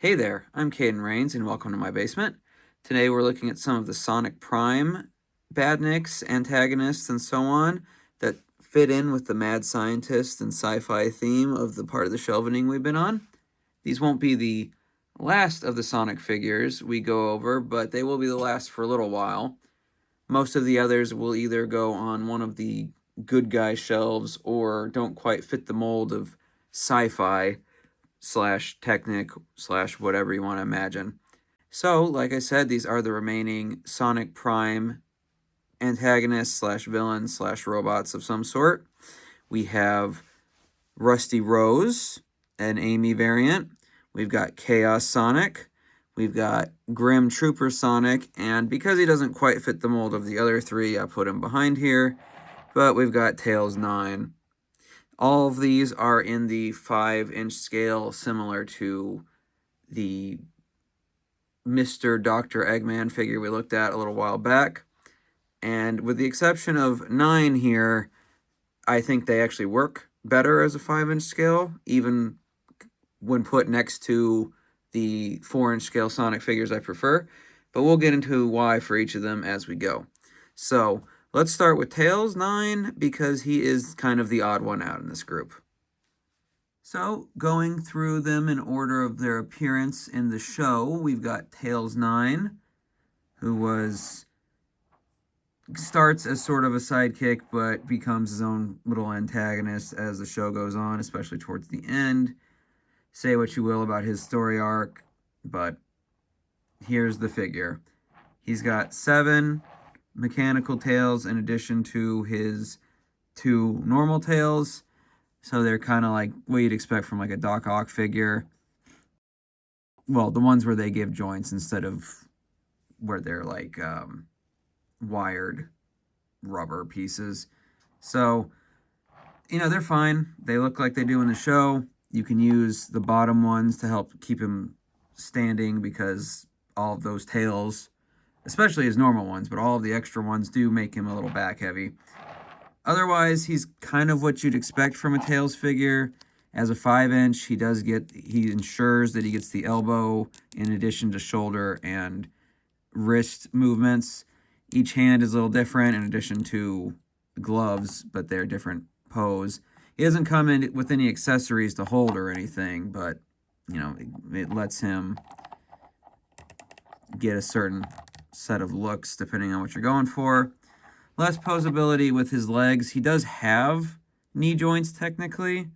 Hey there, I'm Caden Rains and welcome to my basement. Today we're looking at some of the Sonic Prime Badniks, antagonists, and so on that fit in with the mad scientist and sci-fi theme of the part of the shelving we've been on. These won't be the last of the Sonic figures we go over, but they will be the last for a little while. Most of the others will either go on one of the good guy shelves or don't quite fit the mold of sci-fi slash Technic slash whatever you want to imagine. So, like I said, these are the remaining Sonic Prime antagonists slash villains slash robots of some sort. We have Rusty Rose, an Amy variant. We've got Chaos Sonic. We've got Grim Trooper Sonic. And because he doesn't quite fit the mold of the other three, I put him behind here. But we've got Tails 9. All of these are in the 5-inch scale, similar to the Mr. Dr. Eggman figure we looked at a little while back. And with the exception of 9 here, I think they actually work better as a 5-inch scale, even when put next to the 4-inch scale Sonic figures I prefer. But we'll get into why for each of them as we go. So let's start with Tails 9 because he is kind of the odd one out in this group. So going through them in order of their appearance in the show, we've got Tails 9, who starts as sort of a sidekick but becomes his own little antagonist as the show goes on, especially towards the end. Say what you will about his story arc, but here's the figure. He's got 7 mechanical tails in addition to his 2 normal tails. So they're kind of like what you'd expect from like a Doc Ock figure. Well, the ones where they give joints instead of where they're like wired rubber pieces. So, they're fine. They look like they do in the show. You can use the bottom ones to help keep him standing because all of those tails, especially his normal ones, but all of the extra ones do make him a little back heavy. Otherwise, he's kind of what you'd expect from a Tails figure. As a 5-inch, he ensures that he gets the elbow in addition to shoulder and wrist movements. Each hand is a little different in addition to gloves, but they're different pose. He doesn't come in with any accessories to hold or anything, but, it lets him get a certain set of looks depending on what you're going for. Less posability with his legs. He does have knee joints technically,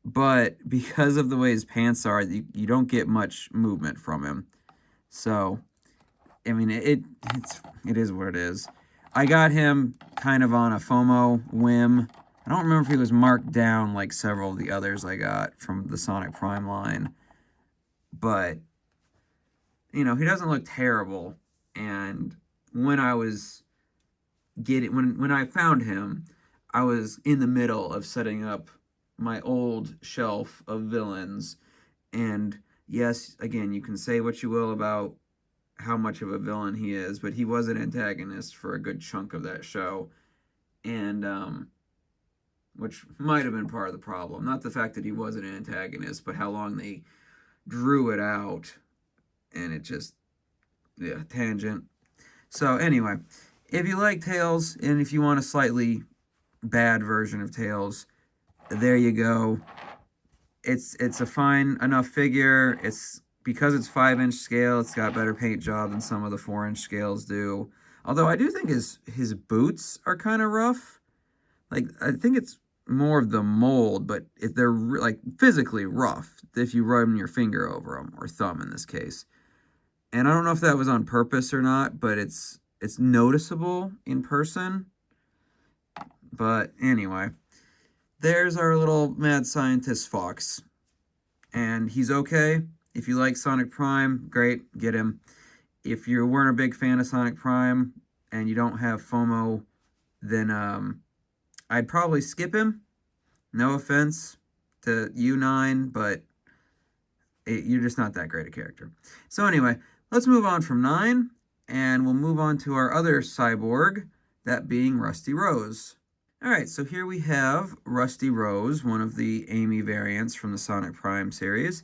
but because of the way his pants are, you don't get much movement from him. So, it is what it is. I got him kind of on a FOMO whim. I don't remember if he was marked down like several of the others I got from the Sonic Prime line, but he doesn't look terrible. And when I was when I found him, I was in the middle of setting up my old shelf of villains. And yes, again, you can say what you will about how much of a villain he is, but he was an antagonist for a good chunk of that show. And which might have been part of the problem. Not the fact that he was an antagonist, but how long they drew it out. And it just, tangent. So anyway, if you like Tails, and if you want a slightly bad version of Tails, there you go. It's a fine enough figure. It's because it's 5-inch scale, it's got better paint job than some of the 4-inch scales do. Although I do think his boots are kind of rough. Like, I think it's more of the mold, but if they're like physically rough if you run your finger over them, or thumb in this case. And I don't know if that was on purpose or not, but it's noticeable in person. But anyway, there's our little mad scientist Fox. And he's okay. If you like Sonic Prime, great, get him. If you weren't a big fan of Sonic Prime and you don't have FOMO, then I'd probably skip him. No offense to you 9, but you're just not that great a character. So anyway, let's move on from 9, and we'll move on to our other cyborg, that being Rusty Rose. Alright, so here we have Rusty Rose, one of the Amy variants from the Sonic Prime series.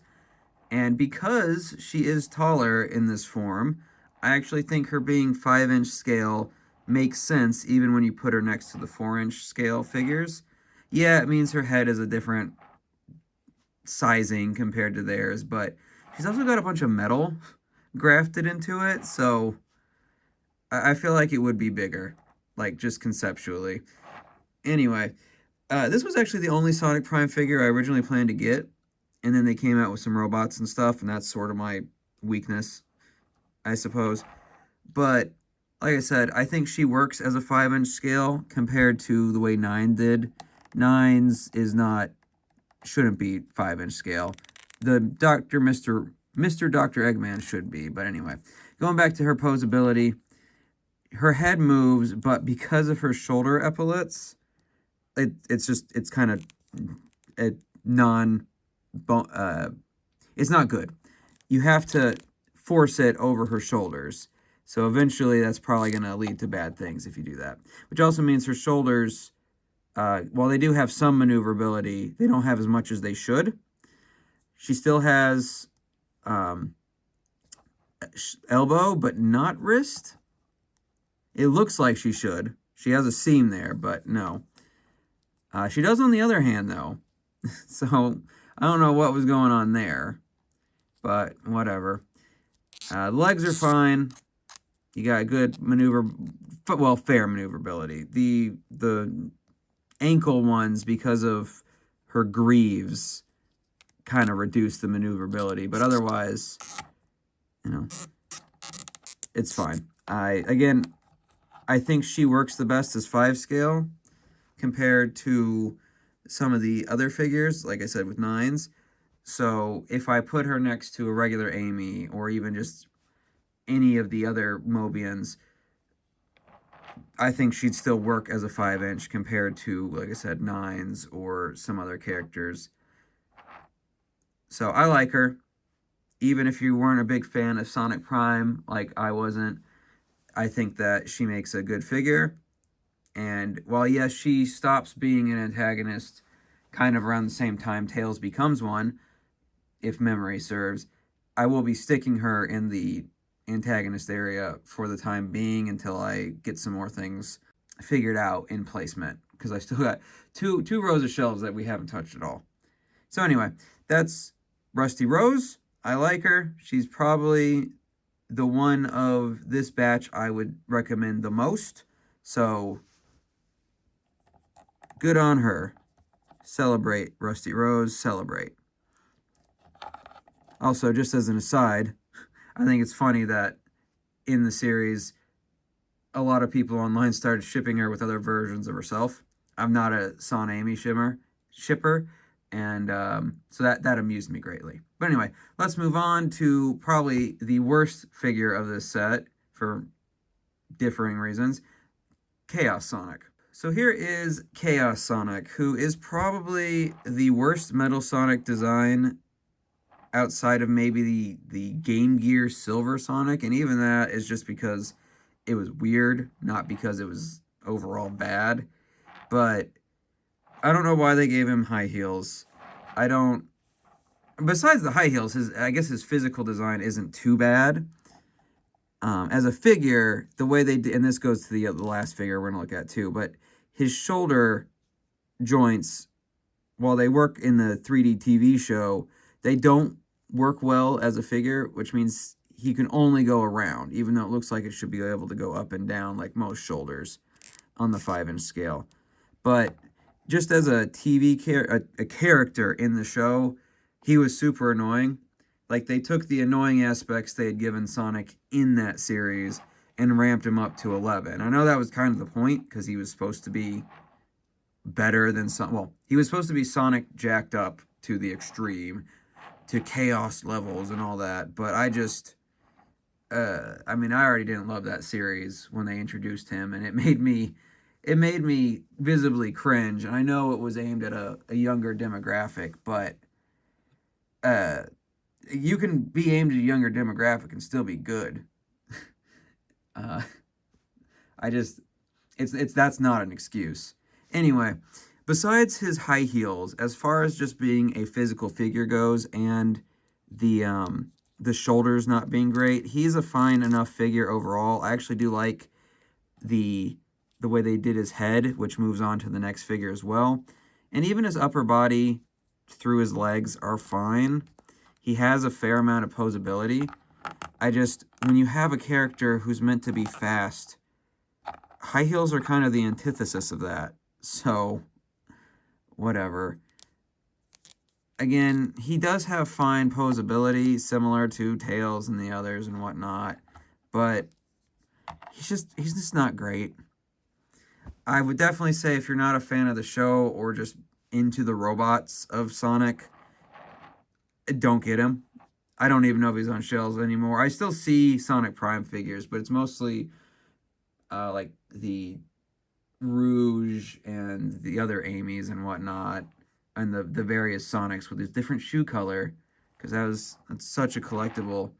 And because she is taller in this form, I actually think her being 5-inch scale makes sense even when you put her next to the 4-inch scale figures. Yeah, it means her head is a different sizing compared to theirs, but she's also got a bunch of metal grafted into it, so I feel like it would be bigger, like just conceptually. Anyway, this was actually the only Sonic Prime figure I originally planned to get, and then they came out with some robots and stuff, and that's sort of my weakness, I suppose. But like I said, I think she works as a 5-inch scale compared to the way Nine did. Nine's is not, shouldn't be 5-inch scale. The Mr. Dr. Eggman should be, but anyway. Going back to her posability, her head moves, but because of her shoulder epaulets, it's kind of a non, it's not good. You have to force it over her shoulders. So eventually that's probably going to lead to bad things if you do that. Which also means her shoulders, while they do have some maneuverability, they don't have as much as they should. She still has elbow, but not wrist. It looks like she should. She has a seam there, but no. She does on the other hand, though. So I don't know what was going on there, but whatever. The legs are fine. You got good maneuver, well, fair maneuverability. The ankle ones, because of her greaves, kind of reduce the maneuverability, but otherwise, you know, it's fine. I think she works the best as 5 scale compared to some of the other figures, like I said, with 9s. So if I put her next to a regular Amy or even just any of the other Mobians, I think she'd still work as a 5-inch compared to, like I said, 9s or some other characters. So I like her. Even if you weren't a big fan of Sonic Prime, like I wasn't, I think that she makes a good figure. And while, yes, she stops being an antagonist kind of around the same time Tails becomes one, if memory serves, I will be sticking her in the antagonist area for the time being until I get some more things figured out in placement, because I still got two rows of shelves that we haven't touched at all. So anyway, that's Rusty Rose. I like her. She's probably the one of this batch I would recommend the most. So good on her. Celebrate, Rusty Rose, celebrate. Also, just as an aside, I think it's funny that in the series, a lot of people online started shipping her with other versions of herself. I'm not a Son Amy shipper, and so that amused me greatly. But anyway, let's move on to probably the worst figure of this set for differing reasons, Chaos Sonic. So here is Chaos Sonic, who is probably the worst Metal Sonic design outside of maybe the Game Gear Silver Sonic, and even that is just because it was weird, not because it was overall bad. But I don't know why they gave him high heels. I don't. Besides the high heels, I guess his physical design isn't too bad. As a figure, the way they did, and this goes to the last figure we're gonna look at too, but his shoulder joints, while they work in the 3D TV show, they don't work well as a figure, which means he can only go around, even though it looks like it should be able to go up and down like most shoulders on the 5-inch scale. But just as a a character in the show, he was super annoying. Like, they took the annoying aspects they had given Sonic in that series and ramped him up to 11. I know that was kind of the point, because he was supposed to be better than well, he was supposed to be Sonic jacked up to the extreme, to chaos levels and all that, but I just, I mean, I already didn't love that series when they introduced him, and it made me visibly cringe. And I know it was aimed at a younger demographic, but you can be aimed at a younger demographic and still be good. I just, that's not an excuse. Anyway, besides his high heels, as far as just being a physical figure goes, and the shoulders not being great. He's a fine enough figure overall. I actually do like the way they did his head, which moves on to the next figure as well. And even his upper body through his legs are fine. He has a fair amount of posability. When you have a character who's meant to be fast, high heels are kind of the antithesis of that. So, whatever. Again, he does have fine posability, similar to Tails and the others and whatnot, but he's just not great. I would definitely say if you're not a fan of the show or just into the robots of Sonic, don't get him. I don't even know if he's on shelves anymore. I still see Sonic Prime figures, but it's mostly like the Rouge and the other Amy's and whatnot, and the various Sonics with his different shoe color, because that's such a collectible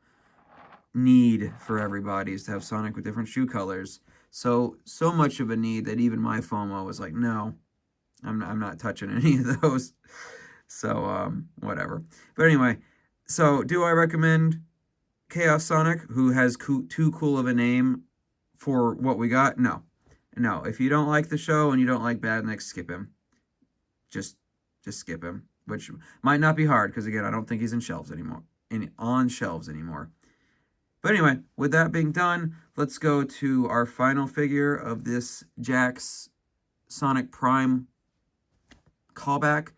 need for everybody, is to have Sonic with different shoe colors. So much of a need that even my FOMO was like, no, I'm not touching any of those. So whatever. But anyway, so do I recommend Chaos Sonic, who has too cool of a name for what we got? No. If you don't like the show and you don't like Badniks, skip him. Just skip him, which might not be hard because again, I don't think he's on shelves anymore. But anyway, with that being done, let's go to our final figure of this Jakks Sonic Prime callback,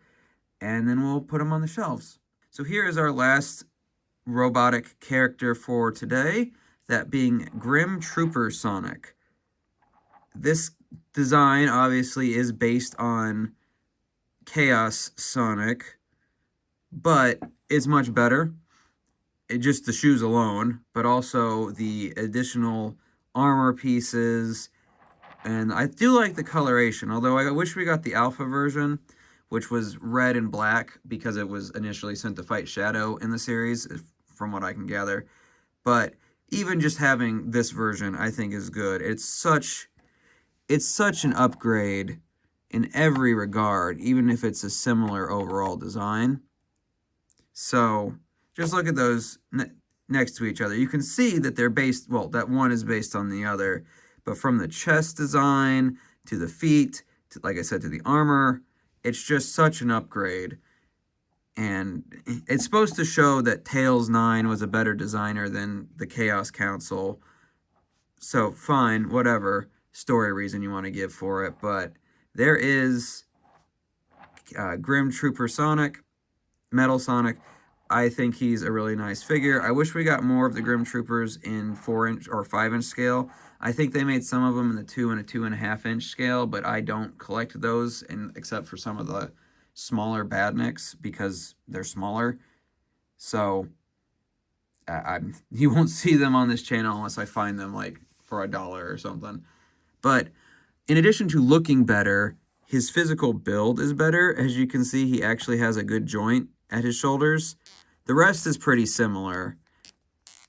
and then we'll put him on the shelves. So here is our last robotic character for today, that being Grim Trooper Sonic. This design obviously is based on Chaos Sonic, but it's much better. Just the shoes alone, but also the additional armor pieces. And I do like the coloration, although I wish we got the alpha version, which was red and black, because it was initially sent to fight Shadow in the series, from what I can gather. But even just having this version, I think, is good. It's such an upgrade in every regard, even if it's a similar overall design. So just look at those next to each other. You can see that they're based, well, that one is based on the other, but from the chest design to the feet, to, like I said, to the armor, it's just such an upgrade. And it's supposed to show that Tails 9 was a better designer than the Chaos Council. So fine, whatever story reason you want to give for it, but there is Grim Trooper Sonic, Metal Sonic. I think he's a really nice figure. I wish we got more of the Grim Troopers in 4-inch or 5-inch scale. I think they made some of them in the 2 and a 2.5-inch scale, but I don't collect those, except for some of the smaller Badniks, because they're smaller. So you won't see them on this channel unless I find them like for $1 or something. But in addition to looking better, his physical build is better. As you can see, he actually has a good joint at his shoulders. The rest is pretty similar,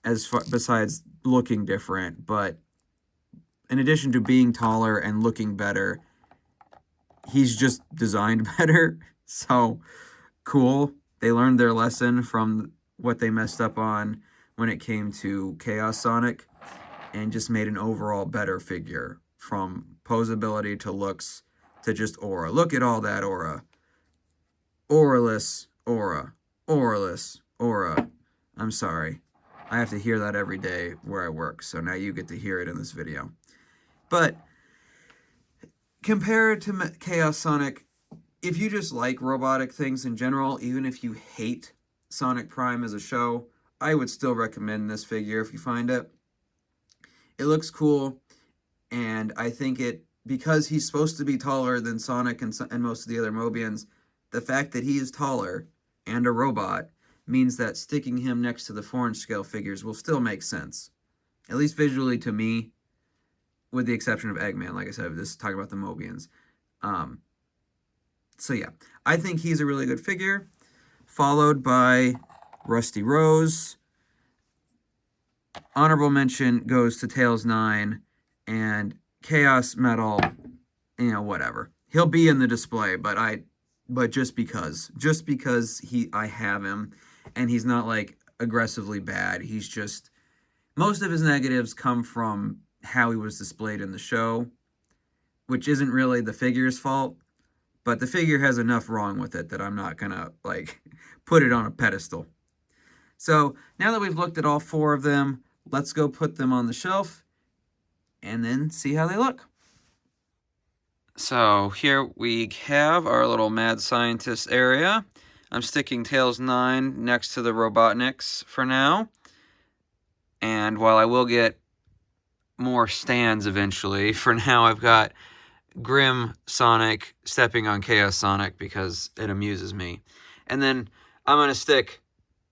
besides looking different. But in addition to being taller and looking better, he's just designed better. So cool. They learned their lesson from what they messed up on when it came to Chaos Sonic, and just made an overall better figure, from posability to looks to just aura. Look at all that aura. Auraless aura. Auraless aura. I'm sorry. I have to hear that every day where I work, so now you get to hear it in this video. But compared to Chaos Sonic, if you just like robotic things in general, even if you hate Sonic Prime as a show, I would still recommend this figure if you find it. It looks cool, and I think because he's supposed to be taller than Sonic and most of the other Mobians, the fact that he is taller and a robot means that sticking him next to the 4-inch scale figures will still make sense. At least visually to me, with the exception of Eggman. Like I said, this is talking about the Mobians. So yeah, I think he's a really good figure, followed by Rusty Rose. Honorable mention goes to Tails 9 and Chaos Metal, whatever. He'll be in the display, but just because I have him, and he's not like aggressively bad. He's just, most of his negatives come from how he was displayed in the show, which isn't really the figure's fault, but the figure has enough wrong with it that I'm not gonna like put it on a pedestal. So now that we've looked at all 4 of them, let's go put them on the shelf and then see how they look. So here we have our little mad scientist area. I'm sticking Tails 9 next to the Robotniks for now. And while I will get more stands eventually, for now I've got Grim Sonic stepping on Chaos Sonic because it amuses me. And then I'm going to stick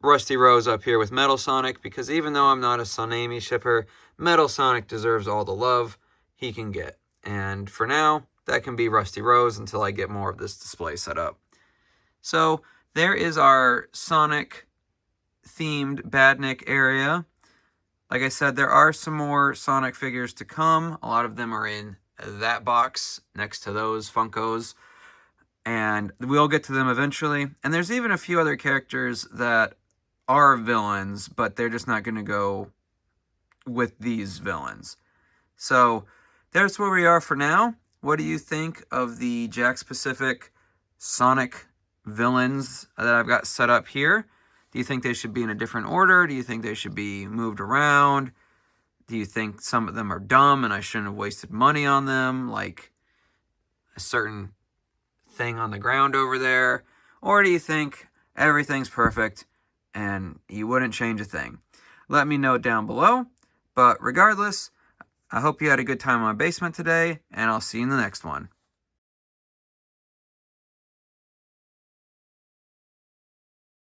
Rusty Rose up here with Metal Sonic because even though I'm not a Sonami shipper, Metal Sonic deserves all the love he can get. And for now, that can be Rusty Rose until I get more of this display set up. So there is our Sonic themed Badnik area. Like I said, there are some more Sonic figures to come. A lot of them are in that box next to those Funkos. And we'll get to them eventually. And there's even a few other characters that are villains, but they're just not going to go with these villains. So there's where we are for now. What do you think of the Jakks Pacific Sonic villains that I've got set up here? Do you think they should be in a different order? Do you think they should be moved around? Do you think some of them are dumb and I shouldn't have wasted money on them, like a certain thing on the ground over there? Or do you think everything's perfect and you wouldn't change a thing? Let me know down below. But regardless, I hope you had a good time in my basement today, and I'll see you in the next one.